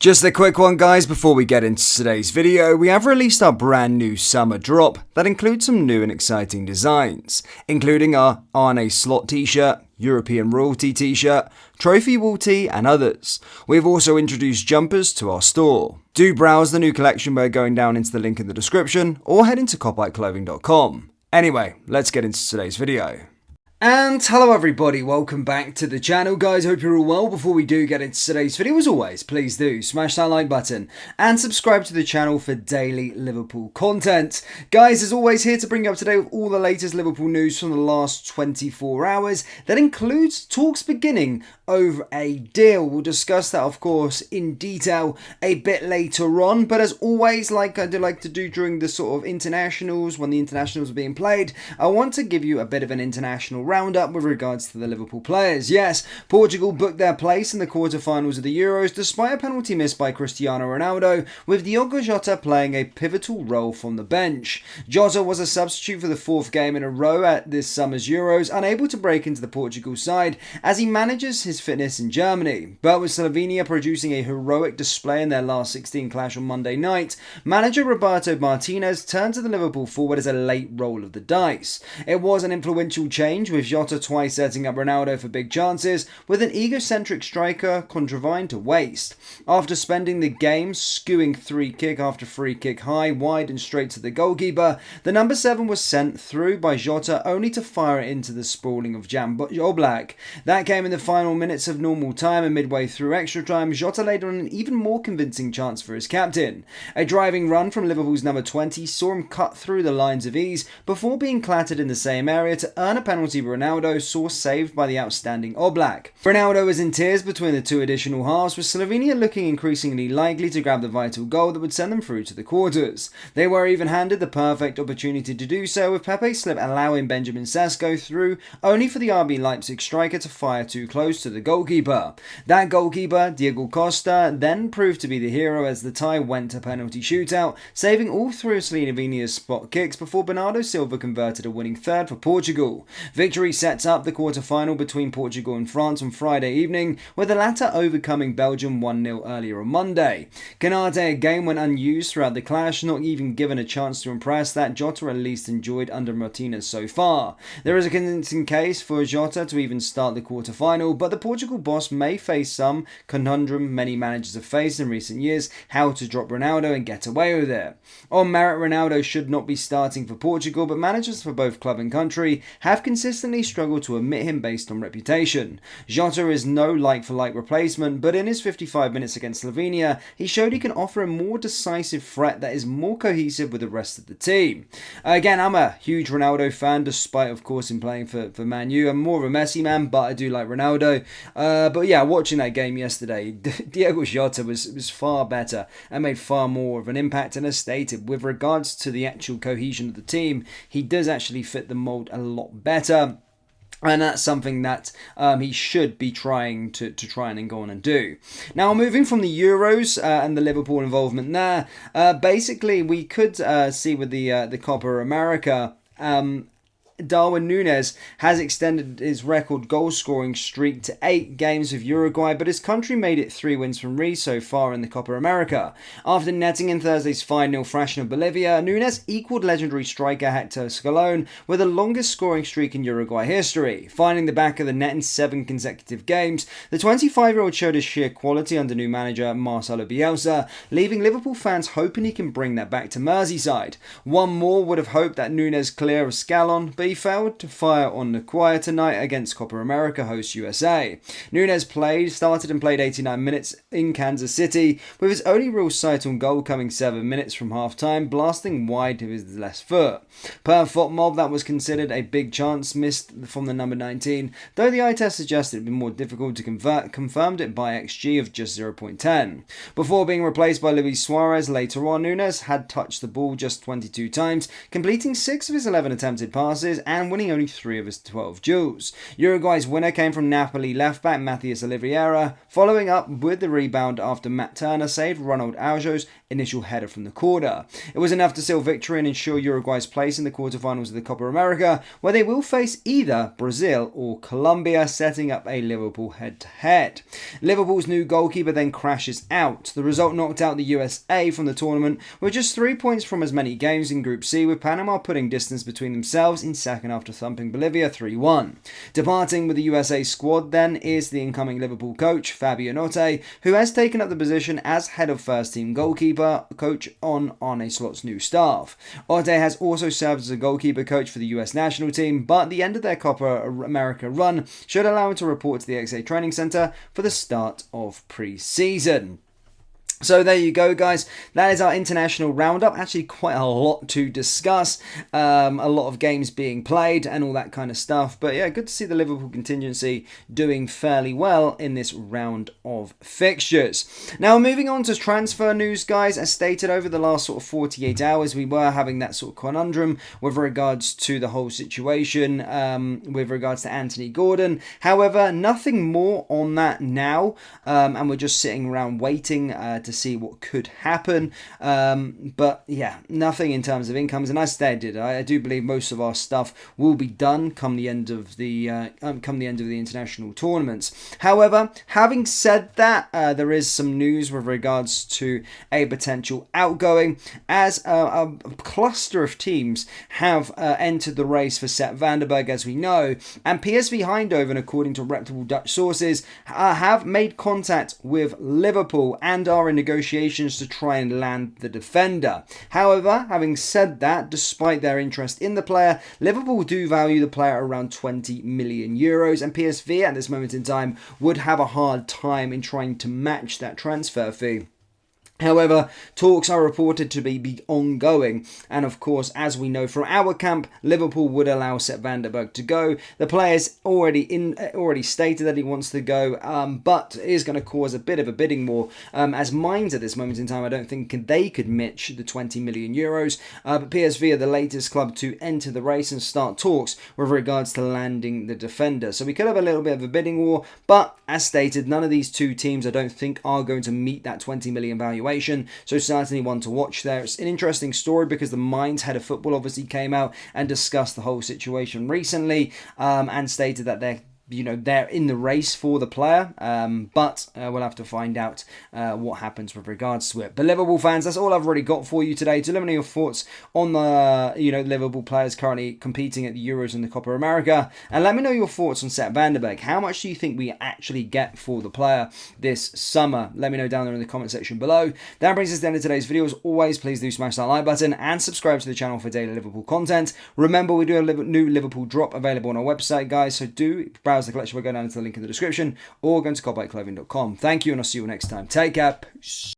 Just a quick one, guys, before we get into today's video. We have released our brand new summer drop that includes some new and exciting designs, including our Arne Slot t-shirt, European Royalty t-shirt, Trophy Wall tee and others. We've also introduced jumpers to our store. Do browse the new collection by going down into the link in the description or head into copyclothing.com. Anyway, let's get into today's video. And hello everybody, welcome back to the channel, guys. Hope you're all well. Before we do get into today's video, as always, please do smash that like button and subscribe to the channel for daily Liverpool content. Guys, as always, here to bring you up to date with all the latest Liverpool news from the last 24 hours. That includes talks beginning over a deal. We'll discuss that, of course, in detail a bit later on. But as always, like I do like to do during the sort of internationals, when the internationals are being played, I want to give you a bit of an international roundup with regards to the Liverpool players. Yes, Portugal booked their place in the quarterfinals of the Euros despite a penalty missed by Cristiano Ronaldo, with Diogo Jota playing a pivotal role from the bench. Jota was a substitute for the fourth game in a row at this summer's Euros, unable to break into the Portugal side as he manages his fitness in Germany. But with Slovenia producing a heroic display in their last 16 clash on Monday night, manager Roberto Martinez turned to the Liverpool forward as a late roll of the dice. It was an influential change, with Jota twice setting up Ronaldo for big chances, with an egocentric striker contriving to waste. After spending the game skewing free kick after free kick high, wide and straight to the goalkeeper, the number 7 was sent through by Jota only to fire it into the sprawling of Jan Oblak. That came in the final minutes of normal time, and midway through extra time, Jota laid on an even more convincing chance for his captain. A driving run from Liverpool's number 20 saw him cut through the lines of ease before being clattered in the same area to earn a penalty Ronaldo saw saved by the outstanding Oblak. Ronaldo was in tears between the two additional halves, with Slovenia looking increasingly likely to grab the vital goal that would send them through to the quarters. They were even handed the perfect opportunity to do so, with Pepe's slip allowing Benjamin Sesko through, only for the RB Leipzig striker to fire too close to the goalkeeper. That goalkeeper, Diego Costa, then proved to be the hero as the tie went to penalty shootout, saving all three of Slovenia's spot kicks before Bernardo Silva converted a winning third for Portugal. Victory sets up the quarter-final between Portugal and France on Friday evening, with the latter overcoming Belgium 1-0 earlier on Monday. Canate again went unused throughout the clash, not even given a chance to impress that Jota at least enjoyed under Martinez so far. There is a convincing case for Jota to even start the quarter-final, but the Portugal boss may face some conundrum many managers have faced in recent years: how to drop Ronaldo and get away with it. On merit, Ronaldo should not be starting for Portugal, but managers for both club and country have consistently struggled to admit him based on reputation. Jota is no like-for-like replacement, but in his 55 minutes against Slovenia, he showed he can offer a more decisive threat that is more cohesive with the rest of the team. Again, I'm a huge Ronaldo fan, despite, of course, him playing for Man U. I'm more of a Messi man, but I do like Ronaldo. But yeah, watching that game yesterday, Diego Jota was far better and made far more of an impact. And as stated, with regards to the actual cohesion of the team, he does actually fit the mold a lot better. And that's something that he should be trying to try and go on and do. Now, moving from the Euros and the Liverpool involvement there, basically we could see with the Copa America, Darwin Núñez has extended his record goal-scoring streak to 8 games with Uruguay, but his country made it 3 wins from 3 so far in the Copa America. After netting in Thursday's 5-0 thrashing of Bolivia, Núñez equaled legendary striker Hector Scalone with the longest scoring streak in Uruguay history. Finding the back of the net in 7 consecutive games, the 25-year-old showed his sheer quality under new manager Marcelo Bielsa, leaving Liverpool fans hoping he can bring that back to Merseyside. One more would have hoped that Núñez clear of Scalon, but he failed to fire on the choir tonight against Copa America host USA. Núñez started and played 89 minutes in Kansas City, with his only real sight on goal coming 7 minutes from half-time, blasting wide with his left foot. Per FotMob, that was considered a big chance missed from the number 19, though the eye test suggested it would be more difficult to convert, confirmed it by XG of just 0.10. Before being replaced by Luis Suarez later on, Núñez had touched the ball just 22 times, completing 6 of his 11 attempted passes and winning only 3 of his 12 duels. Uruguay's winner came from Napoli left-back Matthias Oliveira, following up with the rebound after Matt Turner saved Ronald Araujo's initial header from the corner. It was enough to seal victory and ensure Uruguay's place in the quarterfinals of the Copa America, where they will face either Brazil or Colombia, setting up a Liverpool head-to-head. Liverpool's new goalkeeper then crashes out. The result knocked out the USA from the tournament with just 3 points from as many games in Group C, with Panama putting distance between themselves in second after thumping Bolivia 3-1. Departing with the USA squad then is the incoming Liverpool coach, Fabio Notte, who has taken up the position as head of first-team goalkeeper coach on Arne Slot's new staff. Otte has also served as a goalkeeper coach for the US national team, but the end of their Copa America run should allow him to report to the XA Training Center for the start of pre-season. So there you go, guys. That is our international roundup. Actually, quite a lot to discuss. A lot of games being played and all that kind of stuff. But yeah, good to see the Liverpool contingency doing fairly well in this round of fixtures. Now, moving on to transfer news, guys. As stated over the last sort of 48 hours, we were having that sort of conundrum with regards to the whole situation, with regards to Anthony Gordon. However, nothing more on that now. And we're just sitting around waiting to see what could happen, but yeah, nothing in terms of incomes. And as stated, I do believe most of our stuff will be done come the end of the international tournaments. However, having said that, there is some news with regards to a potential outgoing, as a cluster of teams have entered the race for Sepp van der Berg, as we know, and PSV Eindhoven, according to reputable Dutch sources, have made contact with Liverpool and are in negotiations to try and land the defender. However, having said that, despite their interest in the player, Liverpool do value the player around 20 million euros, and PSV at this moment in time would have a hard time in trying to match that transfer fee. However, talks are reported to be ongoing, and of course, as we know from our camp, Liverpool would allow Sepp van der Berg to go. The player's already stated that he wants to go, but it is going to cause a bit of a bidding war, as Mainz at this moment in time, I don't think they could match the 20 million euros, but PSV are the latest club to enter the race and start talks with regards to landing the defender. So we could have a little bit of a bidding war, but as stated, none of these two teams I don't think are going to meet that 20 million valuation. So certainly one to watch there. It's an interesting story because the Mainz head of football obviously came out and discussed the whole situation recently, and stated that they're in the race for the player, but we'll have to find out what happens with regards to it. But Liverpool fans, that's all I've already got for you today. To let me know your thoughts on the Liverpool players currently competing at the Euros and the Copa America, and let me know your thoughts on Sepp van der Berg. How much do you think we actually get for the player this summer? Let me know down there in the comment section below. That brings us to the end of today's video. As always, please do smash that like button and subscribe to the channel for daily Liverpool content. Remember, we do a new Liverpool drop available on our website, guys, so do browse the collection. We'll go down into the link in the description or go to cobblekeclothing.com. Thank you, and I'll see you next time. Take care. Peace.